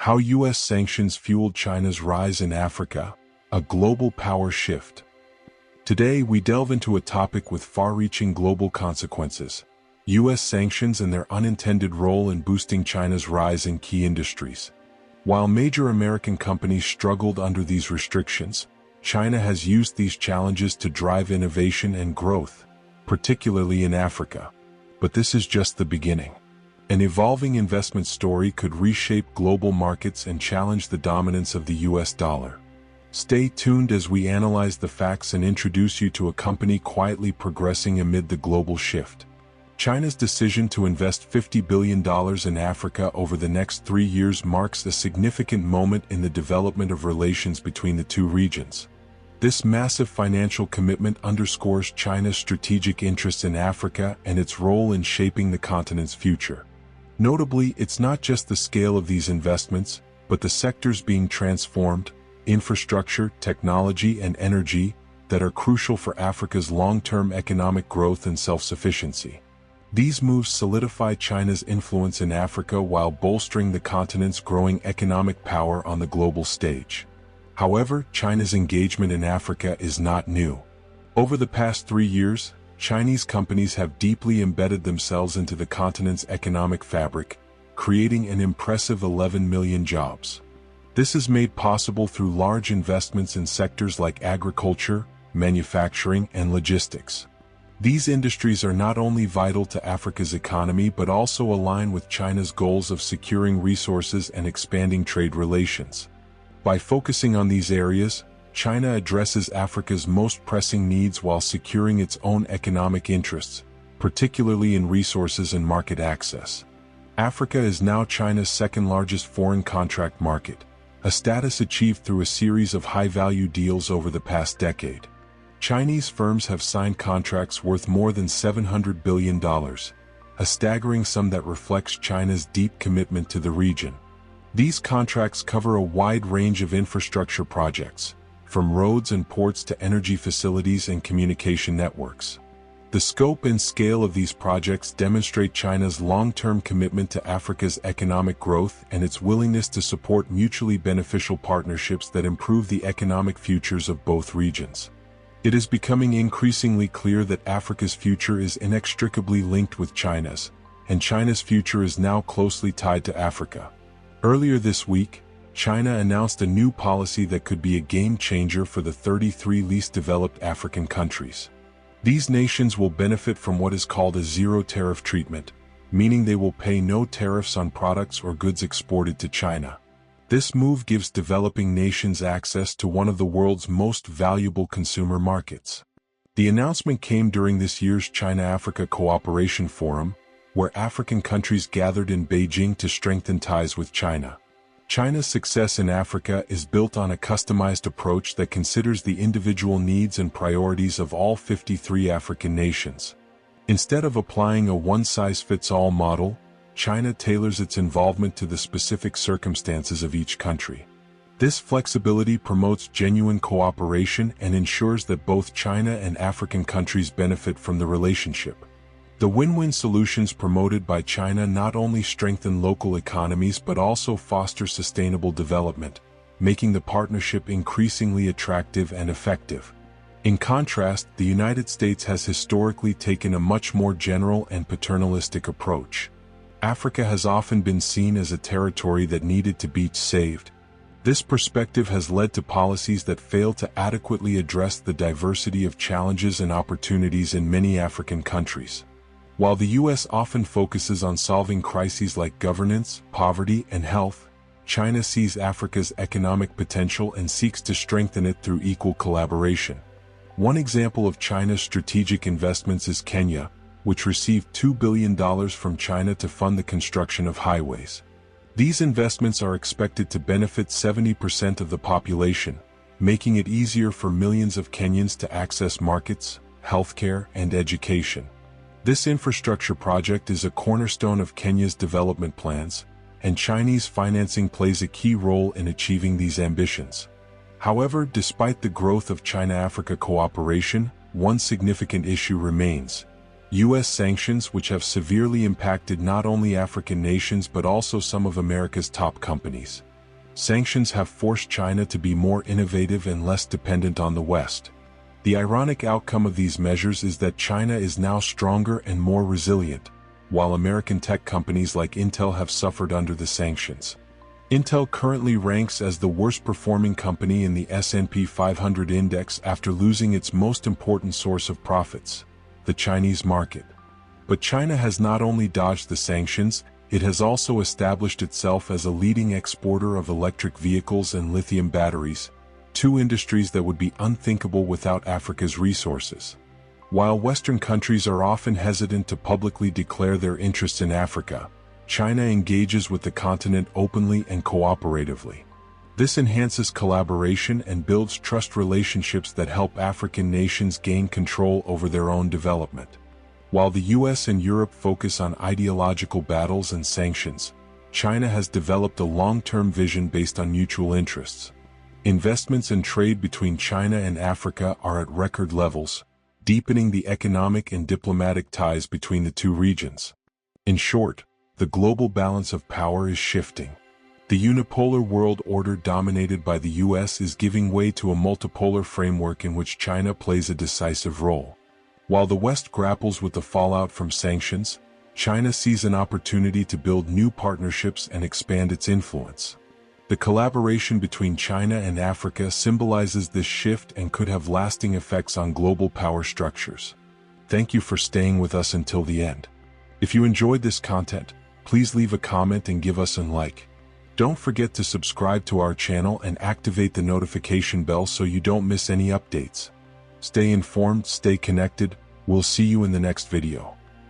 How U.S. sanctions fueled China's rise in Africa, a global power shift. Today we delve into a topic with far-reaching global consequences: U.S. sanctions and their unintended role in boosting China's rise in key industries. While major American companies struggled under these restrictions, China has used these challenges to drive innovation and growth, particularly in Africa. But this is just the beginning. An evolving investment story could reshape global markets and challenge the dominance of the U.S. dollar. Stay tuned as we analyze the facts and introduce you to a company quietly progressing amid the global shift. China's decision to invest $50 billion in Africa over the next 3 years marks a significant moment in the development of relations between the two regions. This massive financial commitment underscores China's strategic interests in Africa and its role in shaping the continent's future. Notably, it's not just the scale of these investments, but the sectors being transformed, infrastructure, technology, and energy, that are crucial for Africa's long-term economic growth and self-sufficiency. These moves solidify China's influence in Africa while bolstering the continent's growing economic power on the global stage. However, China's engagement in Africa is not new. Over the past 3 years, Chinese companies have deeply embedded themselves into the continent's economic fabric, creating an impressive 11 million jobs. This is made possible through large investments in sectors like agriculture, manufacturing, and logistics. These industries are not only vital to Africa's economy but also align with China's goals of securing resources and expanding trade relations. By focusing on these areas, China addresses Africa's most pressing needs while securing its own economic interests, particularly in resources and market access. Africa is now China's second-largest foreign contract market, a status achieved through a series of high-value deals over the past decade. Chinese firms have signed contracts worth more than $700 billion, a staggering sum that reflects China's deep commitment to the region. These contracts cover a wide range of infrastructure projects, from roads and ports to energy facilities and communication networks. The scope and scale of these projects demonstrate China's long-term commitment to Africa's economic growth and its willingness to support mutually beneficial partnerships that improve the economic futures of both regions. It is becoming increasingly clear that Africa's future is inextricably linked with China's, and China's future is now closely tied to Africa. Earlier this week, China announced a new policy that could be a game-changer for the 33 least developed African countries. These nations will benefit from what is called a zero-tariff treatment, meaning they will pay no tariffs on products or goods exported to China. This move gives developing nations access to one of the world's most valuable consumer markets. The announcement came during this year's China-Africa Cooperation Forum, where African countries gathered in Beijing to strengthen ties with China. China's success in Africa is built on a customized approach that considers the individual needs and priorities of all 53 African nations. Instead of applying a one-size-fits-all model, China tailors its involvement to the specific circumstances of each country. This flexibility promotes genuine cooperation and ensures that both China and African countries benefit from the relationship. The win-win solutions promoted by China not only strengthen local economies but also foster sustainable development, making the partnership increasingly attractive and effective. In contrast, the United States has historically taken a much more general and paternalistic approach. Africa has often been seen as a territory that needed to be saved. This perspective has led to policies that fail to adequately address the diversity of challenges and opportunities in many African countries. While the U.S. often focuses on solving crises like governance, poverty, and health, China sees Africa's economic potential and seeks to strengthen it through equal collaboration. One example of China's strategic investments is Kenya, which received $2 billion from China to fund the construction of highways. These investments are expected to benefit 70% of the population, making it easier for millions of Kenyans to access markets, healthcare, and education. This infrastructure project is a cornerstone of Kenya's development plans, and Chinese financing plays a key role in achieving these ambitions. However, despite the growth of China-Africa cooperation, one significant issue remains: U.S. sanctions, which have severely impacted not only African nations but also some of America's top companies. Sanctions have forced China to be more innovative and less dependent on the West. The ironic outcome of these measures is that China is now stronger and more resilient, while American tech companies like Intel have suffered under the sanctions. Intel currently ranks as the worst-performing company in the S&P 500 index after losing its most important source of profits, the Chinese market. But China has not only dodged the sanctions, it has also established itself as a leading exporter of electric vehicles and lithium batteries, two industries that would be unthinkable without Africa's resources. While Western countries are often hesitant to publicly declare their interest in Africa, China engages with the continent openly and cooperatively. This enhances collaboration and builds trust relationships that help African nations gain control over their own development. While the U.S. and Europe focus on ideological battles and sanctions, China has developed a long-term vision based on mutual interests. Investments and trade between China and Africa are at record levels, deepening the economic and diplomatic ties between the two regions. In short, the global balance of power is shifting. The unipolar world order dominated by the U.S. is giving way to a multipolar framework in which China plays a decisive role. While the West grapples with the fallout from sanctions, China sees an opportunity to build new partnerships and expand its influence. The collaboration between China and Africa symbolizes this shift and could have lasting effects on global power structures. Thank you for staying with us until the end. If you enjoyed this content, please leave a comment and give us a like. Don't forget to subscribe to our channel and activate the notification bell so you don't miss any updates. Stay informed, stay connected. We'll see you in the next video.